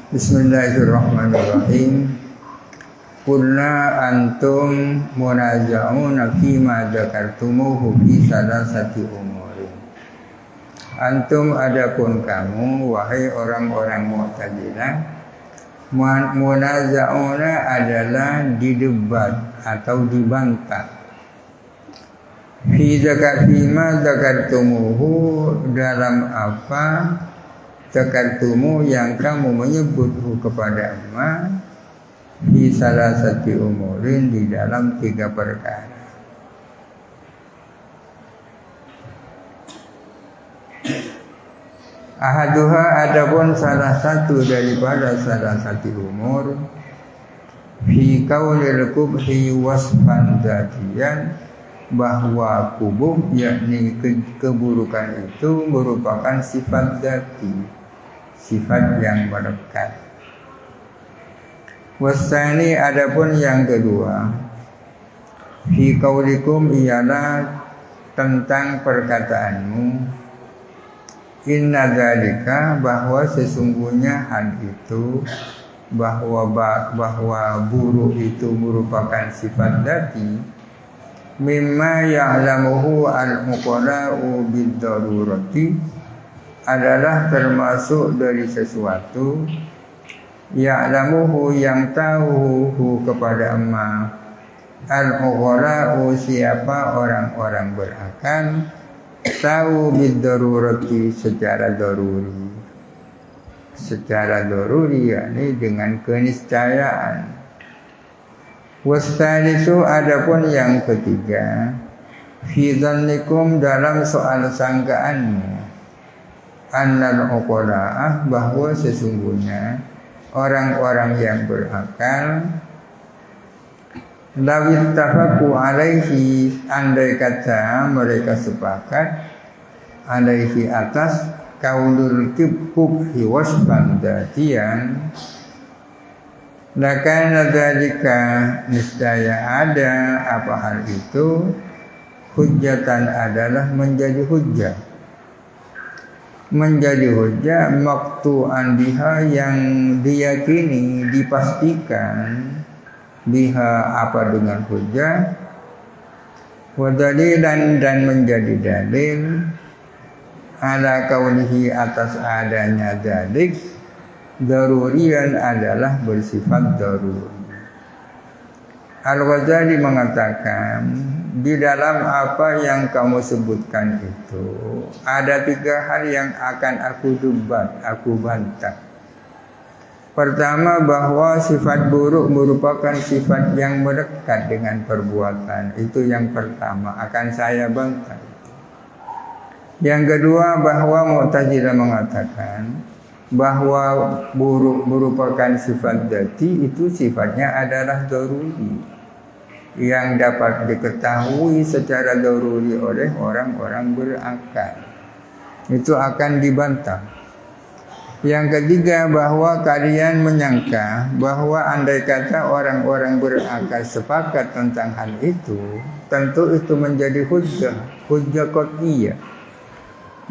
Bismillahirrahmanirrahim. Qulna antum munaza'una fima dzakartumuhu fi salasati umurin. Antum adapun kamu wahai orang-orang Mu'tazilah, munaza'una adalah didebat atau dibantah. Fima dzakartumuhu dalam apa zakartumu yang kamu menyebut kepada Allah di salah satu umurin di dalam 3 perkara. Ahaduha adapun salah satu daripada salah satu umur fi kaunil kubhi wasfan dzatiyan, bahwa kubuh yakni keburukan itu merupakan sifat dzati, sifat yang melekat. Wasani adapun yang kedua fi qaulikum ialah tentang perkataanmu inna dzalika, bahwa sesungguhnya hal itu, bahwa buruk itu merupakan sifat dzati, mimma ya'lamuhu al-muqarra'u bid-darurati, adalah termasuk dari sesuatu ya'lamuhu yang tahu kepada amma al-muqarra'u siapa orang-orang berakal, tahu bid-darurati secara daruri yakni dengan keniscayaan. Wastanisu adapun yang ketiga fi dzannikum dalam soal sangkaanmu annal uqala'ah, bahwa sesungguhnya orang-orang yang berakal lawit tafaku alaihi, andai kata mereka sepakat alaihi atas kaulul kubhi wasban dzatiyan, lakana dzalika niscaya ada apa hal itu hujjatan adalah menjadi hujjah maktu'an biha yang diyakini, dipastikan, biha apa dengan hujjah, wa dalilan dan menjadi dalil ala kaunihi atas adanya dzalik darurian adalah bersifat daruri. Al-Ghazali mengatakan di dalam apa yang kamu sebutkan itu ada 3 hal yang akan aku debat, aku bantah. Pertama, bahwa sifat buruk merupakan sifat yang melekat dengan perbuatan. Itu yang pertama akan saya bantah. Yang kedua, bahwa Mu'tazilah mengatakan bahwa buruk merupakan sifat dzati, itu sifatnya adalah daruri yang dapat diketahui secara daruri oleh orang-orang berakal. Itu akan dibantah. Yang ketiga, bahwa kalian menyangka bahwa andai kata orang-orang berakal sepakat tentang hal itu, tentu itu menjadi hujjah qat'iyah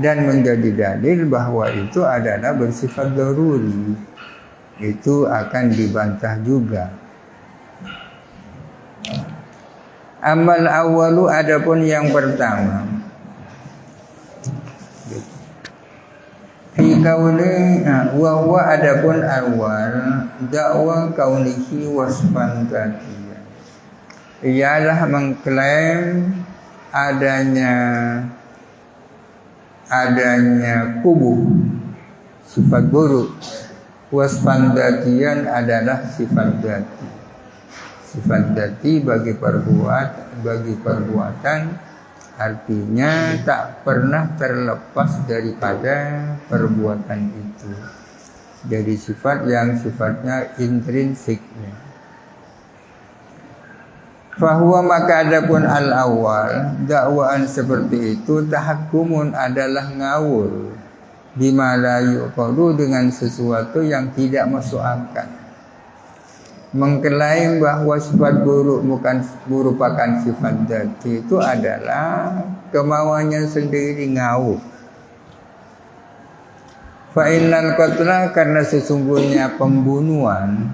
dan menjadi dalil bahwa itu adalah bersifat daruri. Itu akan dibantah juga. Amal awalu adapun yang pertama fi kauni wa huwa adapun awal dakwa kaunihi wasfan dzatiyan, ialah mengklaim adanya kubuh sifat buruk, wasfan dzatiyan adalah sifat dzati, sifat dzati bagi perbuatan, artinya tak pernah terlepas daripada perbuatan itu. Jadi sifat yang sifatnya intrinsik. Fahuwa maka adapun al-awwal, dakwaan seperti itu tahakkumun adalah ngawur, bima la yuqalu dengan sesuatu yang tidak masuk akal. Mengklaim bahwa sifat buruk merupakan sifat dzati itu adalah kemauannya sendiri, ngawur. Fa innal qatla, karena sesungguhnya pembunuhan,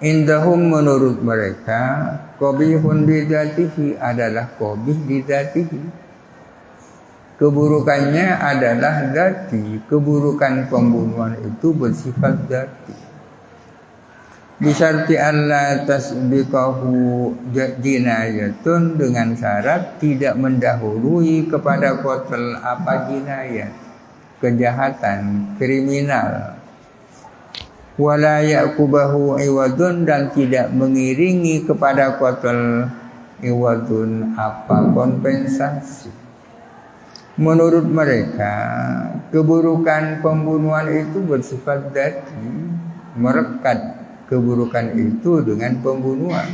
indahum menurut mereka, qabihun bidzatihi, adalah qabih bidzatihi. Keburukannya adalah dzati, keburukan pembunuhan itu bersifat dzati. Bisyarti alla tasbiqahu jinayatun, dengan syarat tidak mendahului kepada qatl apa jinayat, kejahatan, kriminal. Wala yaqubahu iwadun, dan tidak mengiringi kepada qatl iwadun apa kompensasi. Menurut mereka, keburukan pembunuhan itu bersifat dzati, merekat keburukan itu dengan pembunuhan.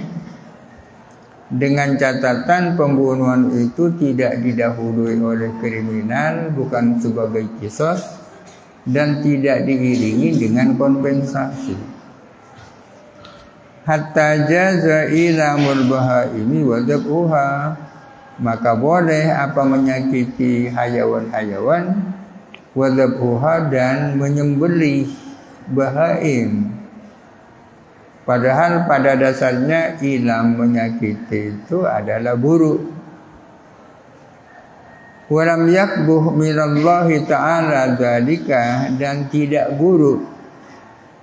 Dengan catatan pembunuhan itu tidak didahului oleh kriminal, bukan sebagai qisas, dan tidak diiringi dengan kompensasi. Hatta jaza ilamul bahaimi wa dhabhuha, maka boleh apa menyakiti hayawan-hayawan, wa dhabhuha, dan menyembelih bahaim. Padahal pada dasarnya ilam menyakiti itu adalah buruk. Walam yakbuh minallahi ta'ala dzalika, dan tidak buruk,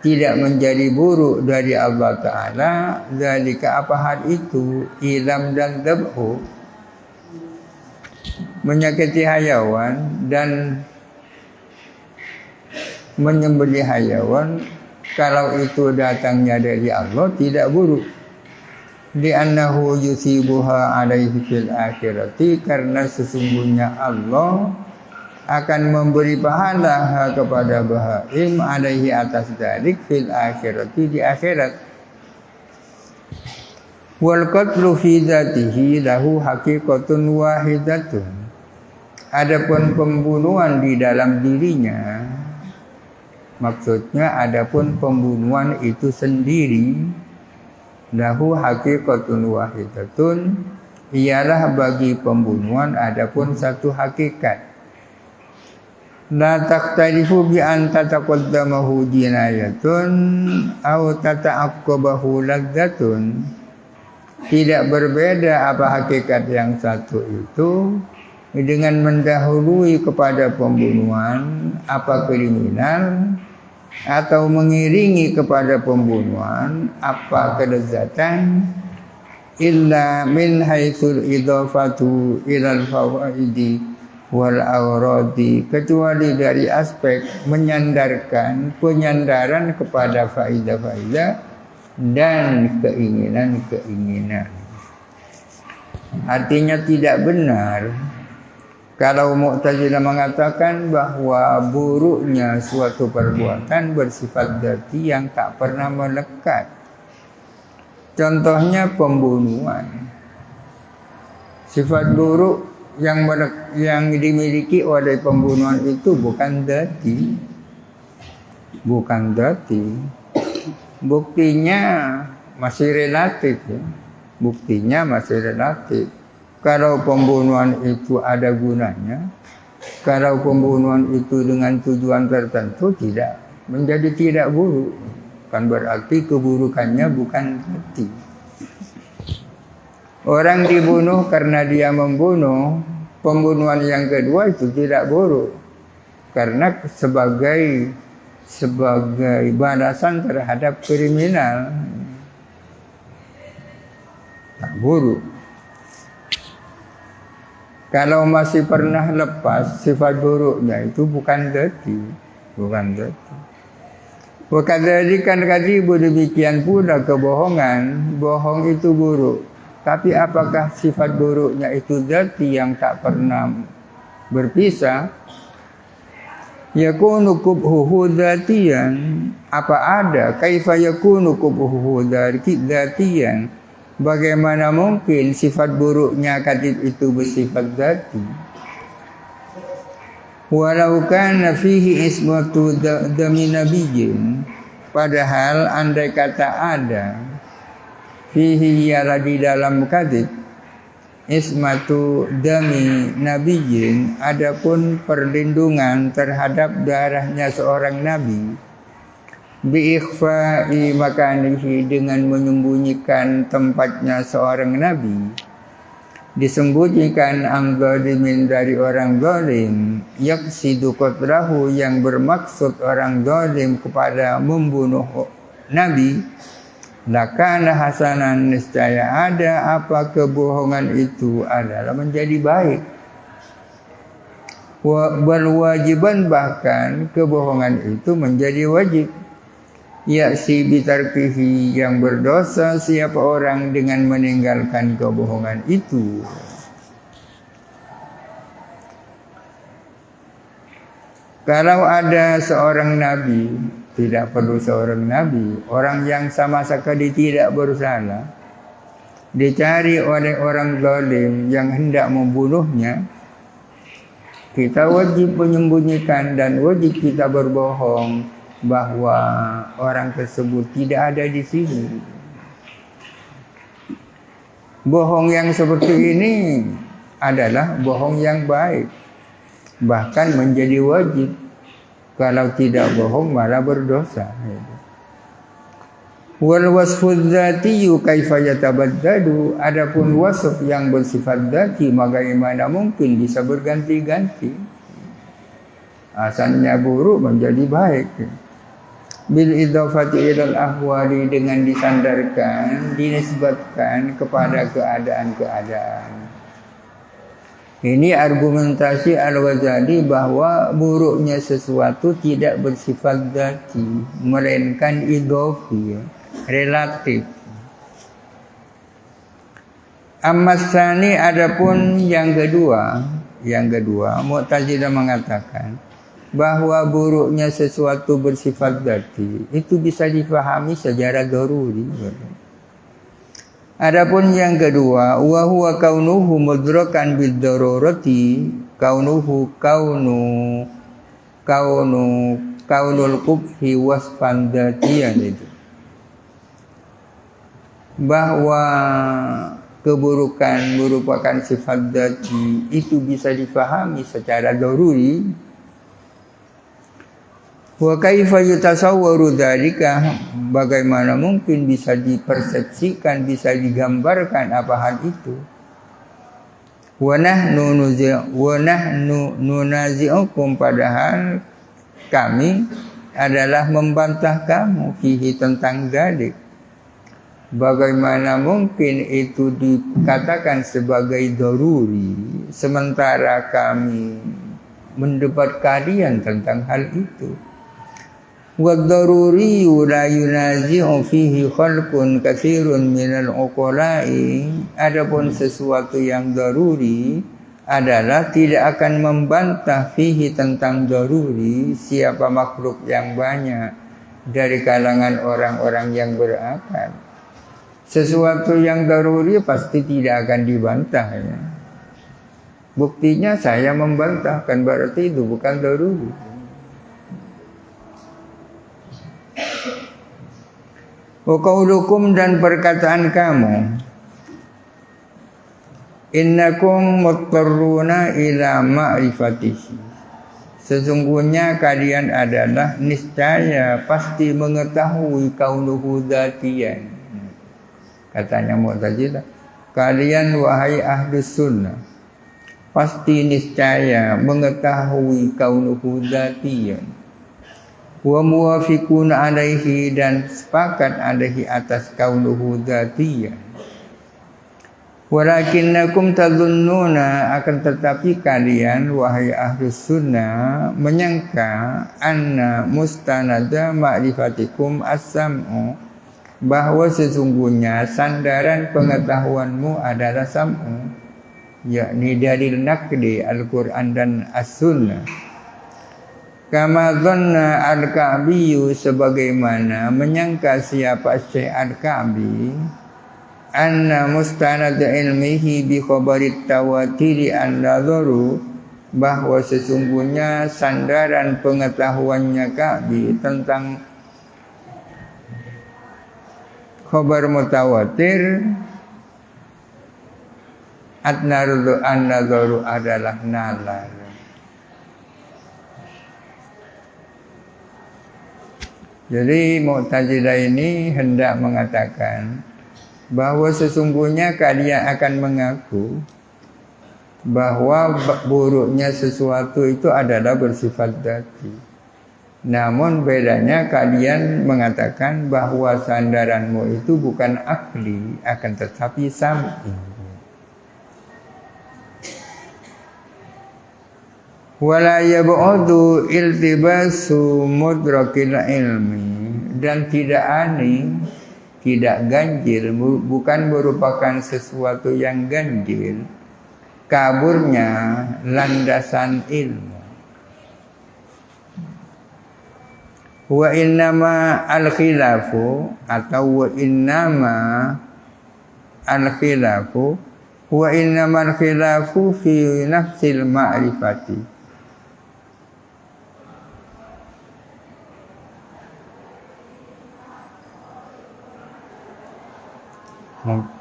tidak menjadi buruk dari Allah Ta'ala dzalika, apa hal itu, ilam dan dhabhu, menyakiti hayawan dan menyembelih hayawan. Kalau itu datangnya dari Allah, tidak buruk. Li'annahu yusibuha alaihi fil akhirati, karena sesungguhnya Allah akan memberi pahala kepada bahaim alaihi atas dzalik fil akhirati, di akhirat. Wal qatlu fi dzatihi lahu haqiqatun wahidatun, adapun pembunuhan di dalam dirinya, maksudnya adapun pembunuhan itu sendiri, lahu haqiqatun wahidatun, ialah bagi pembunuhan adapun satu hakikat. La taqtarifu bi an tataqaddamahu jinayatun aw tata'aqqabahu ladzatun, tidak berbeda apa hakikat yang satu itu dengan mendahului kepada pembunuhan apa kriminal, atau mengiringi kepada pembunuhan apa kelezatan, illa min haitsul idhafatu ilal fawaidi wal awradi, kecuali dari aspek menyandarkan, penyandaran kepada faidah-faidah dan keinginan-keinginan. Artinya tidak benar kalau Mu'tazilah mengatakan bahwa buruknya suatu perbuatan bersifat dzati yang tak pernah melekat. Contohnya pembunuhan. Sifat buruk yang dimiliki oleh pembunuhan itu bukan dzati. Bukan dzati. Buktinya masih relatif, ya. Buktinya masih relatif. Kalau pembunuhan itu ada gunanya, kalau pembunuhan itu dengan tujuan tertentu, tidak menjadi tidak buruk, kan berarti keburukannya bukan dzati. Orang dibunuh karena dia membunuh, pembunuhan yang kedua itu tidak buruk, karena sebagai balasan terhadap kriminal, tak buruk. Kalau masih pernah lepas sifat buruknya itu bukan dzati, bukan dzati. Wakadzalikan kadzibu, demikian pula kebohongan, bohong itu buruk. Tapi apakah sifat buruknya itu dzati yang tak pernah berpisah? Yakunu qubhuhu dzatiyan, apa ada kaifa yakunu qubhuhu dzatiyan? Bagaimana mungkin sifat buruknya kadzib itu bersifat dzati? Walau kana fihi ismatu dami nabiyyin, padahal andai kata ada fihi, ialah di dalam kadzib, ismatu dami nabiyyin, adapun perlindungan terhadap darahnya seorang nabi, bi ikhfa'i makanihi, dengan menyembunyikan tempatnya seorang nabi, disembunyikan am zalimin, dari orang zalim, yaksidu qatrahu, yang bermaksud orang zalim kepada membunuh nabi, lakana hasanan, niscaya ada apa kebohongan itu adalah menjadi baik. Berwajiban, bahkan kebohongan itu menjadi wajib. Yaksi bitarkihi, yang berdosa siapa orang dengan meninggalkan kebohongan itu. Kalau ada seorang nabi, tidak perlu seorang nabi, orang yang sama sekali tidak bersalah, dicari oleh orang zalim yang hendak membunuhnya, kita wajib menyembunyikan dan wajib kita berbohong bahwa orang tersebut tidak ada di sini. Bohong yang seperti ini adalah bohong yang baik, bahkan menjadi wajib. Kalau tidak bohong malah berdosa. Wal wasfu dzatiyyu kaifa yatabaddadu, adapun wasf yang bersifat dzati bagaimana mungkin bisa berganti-ganti. Asalnya buruk menjadi baik. Bil idhafati ilal ahwali, dengan disandarkan, dinisbatkan kepada keadaan-keadaan. Ini argumentasi Al-Ghazali bahwa buruknya sesuatu tidak bersifat dzati, melainkan idhofi, relatif. Ammasani, adapun yang kedua, Mu'tazilah mengatakan bahwa buruknya sesuatu bersifat dzati itu bisa dipahami secara daruri. Adapun yang kedua, wa huwa kaunuhu mudrakan bid darurati, kaunul qubhi wasfan dzatiyan, itu bahwa keburukan merupakan sifat dzati itu bisa dipahami secara daruri. Wa kaifa yutasawwaru dzalika, bagaimana mungkin bisa dipersepsikan, bisa digambarkan apa hal itu. Wa nahnu nunazi'ukum, padahal kami adalah membantah kamu fihi, tentang dzalik. Bagaimana mungkin itu dikatakan sebagai daruri sementara kami mendebat kalian tentang hal itu. Wad-daruri la yunazi'u fihi khalqun katsirun minal uqala'i, adapun sesuatu yang daruri adalah tidak akan membantah fihi, tentang daruri, siapa makhluk yang banyak dari kalangan orang-orang yang berakal. Sesuatu yang daruri pasti tidak akan dibantah, ya. Buktinya saya membantahkan, berarti itu bukan daruri. Wa qaulukum, dan perkataan kamu, innakum muttarruna ila ma'rifatihi, sesungguhnya kalian adalah niscaya pasti mengetahui kaunuhu dzatiyan. Katanya Mu'tazilah, kalian wahai ahlus sunnah pasti niscaya mengetahui kaunuhu dzatiyan. Wa muwafiquna alaihi, dan sepakat alaihi atas kaunuhu dzatiyan. Walakinnakum tadhunnuna, akan tetapi kalian wahai ahlus sunnah menyangka anna mustanada ma'rifatikum as-sam'u, bahwa sesungguhnya sandaran pengetahuanmu adalah sam'u, yakni dalil naqli Al-Quran dan As-Sunnah. Kama dhanna al-Ka'biyu, sebagaimana menyangka siapa Syekh al-Ka'bi, anna mustanad ilmihi bi khabarit tawatiri an-nadharu, bahwa sesungguhnya sandaran pengetahuannya Ka'bi tentang khabar mutawatir An-nazaru adalah nalar. Jadi Mu'tazilah ini hendak mengatakan bahwa sesungguhnya kalian akan mengaku bahwa buruknya sesuatu itu adalah bersifat dzati. Namun bedanya kalian mengatakan bahwa sandaranmu itu bukan akli, akan tetapi sam'i. Wala yab'udu iltibasu mudrakil ilmi, dan tidak aneh, tidak ganjil, bukan merupakan sesuatu yang ganjil kaburnya landasan ilmu. Wa innama al-khilafu atau wa innama al-khilafu wa innama al-khilafu fi nafsil ma'rifati.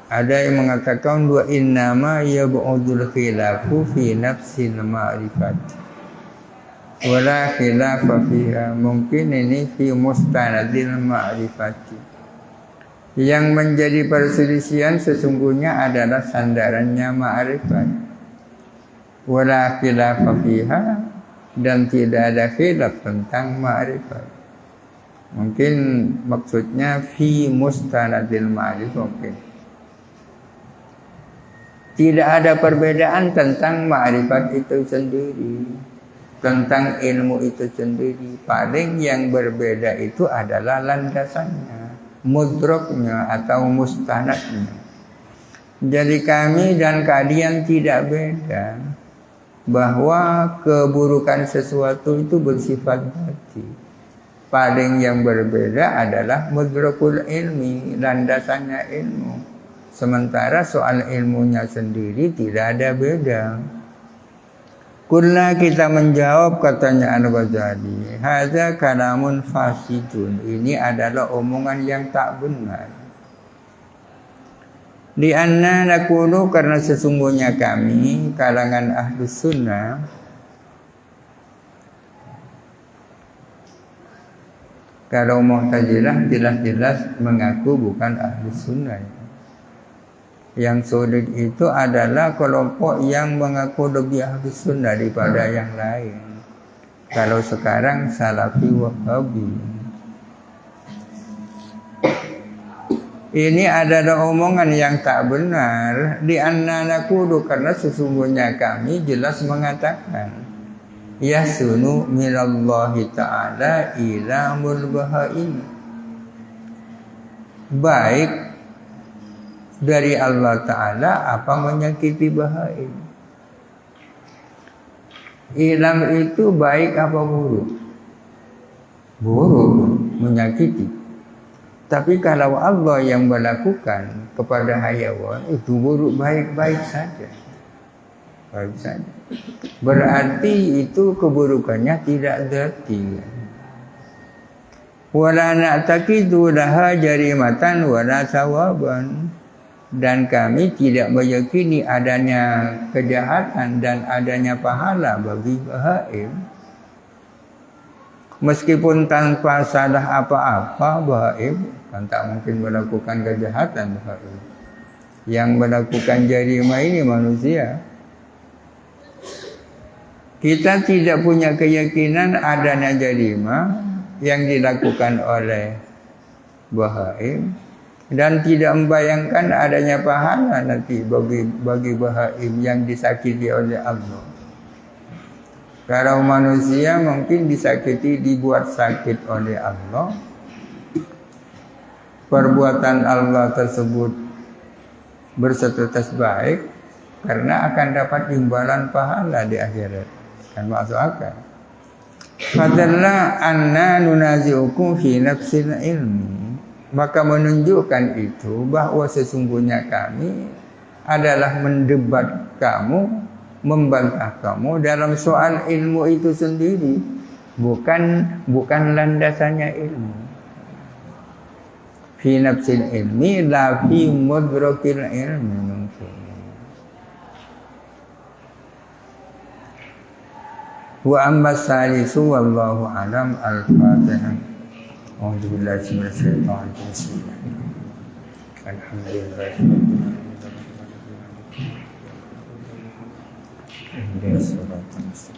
Ada yang mengatakan wa innama yab'udul khilafu fi nafsil ma'rifati wala khilafa fiha. Mungkin ini fi mustanadil ma'rifati. Yang menjadi perselisihan sesungguhnya adalah sandarannya ma'rifat. Wala khilafa fiha, dan tidak ada khilaf tentang ma'rifat. Mungkin maksudnya fi mustanadil ma'rifat. Mungkin tidak ada perbedaan tentang ma'rifat itu sendiri, tentang ilmu itu sendiri. Paling yang berbeda itu adalah landasannya, mudroknya atau mustanadnya. Jadi kami dan kalian tidak beda, bahwa keburukan sesuatu itu bersifat dzati. Paling yang berbeda adalah mudrokul ilmi, landasannya ilmu. Sementara soal ilmunya sendiri tidak ada beda. Kulna, kita menjawab, katanya Al-Ghazali, hadza kalamun fasidun, ini adalah omongan yang tak benar. Di anna nakulu, karena sesungguhnya kami kalangan Ahlus Sunnah kalau Mu'tazilah jelas-jelas mengaku bukan Ahlus Sunnah. Yang sulit itu adalah kelompok yang mengaku lebih Ahlus Sunnah daripada yang lain. Kalau sekarang Salafi Wahhabi. Ini adalah omongan yang tak benar. Di anna nakudu, karena sesungguhnya kami jelas mengatakan yasunu minallahi ta'ala ila mulbahain. Baik dari Allah Ta'ala apa menyakiti bahaim. Ilam itu baik apa buruk? Buruk, menyakiti. Tapi kalau Allah yang melakukan kepada hayawan, itu buruk, baik-baik saja. Baik saja. Berarti itu keburukannya tidak dzati. Wala na'taqidu laha jarimatan wala sawaban. Dan kami tidak meyakini adanya kejahatan dan adanya pahala bagi bahaim. Meskipun tanpa salah apa-apa, bahaim kan tak mungkin melakukan kejahatan. Bahaim yang melakukan jarima ini manusia. Kita tidak punya keyakinan adanya jarima yang dilakukan oleh bahaim, dan tidak membayangkan adanya pahala nanti bagi bahaim yang disakiti oleh Allah. Kalau manusia mungkin disakiti, dibuat sakit oleh Allah, perbuatan Allah tersebut berstatus baik karena akan dapat imbalan pahala di akhirat. Kan masuk akal. Fadalla anna nunazi'ukum fi nafsil ilmi. Maka menunjukkan itu bahwa sesungguhnya kami adalah mendebat kamu, membantah kamu dalam soal ilmu itu sendiri, bukan landasannya ilmu. Fi nafsil ilmi la fi mudrakil ilmi. Wa amma salisu wallahu alam. Al-Fatihah. A'udzubillahi minasyaitonir rajim. Alhamdulillah. Ihdinas siratal mustaqim.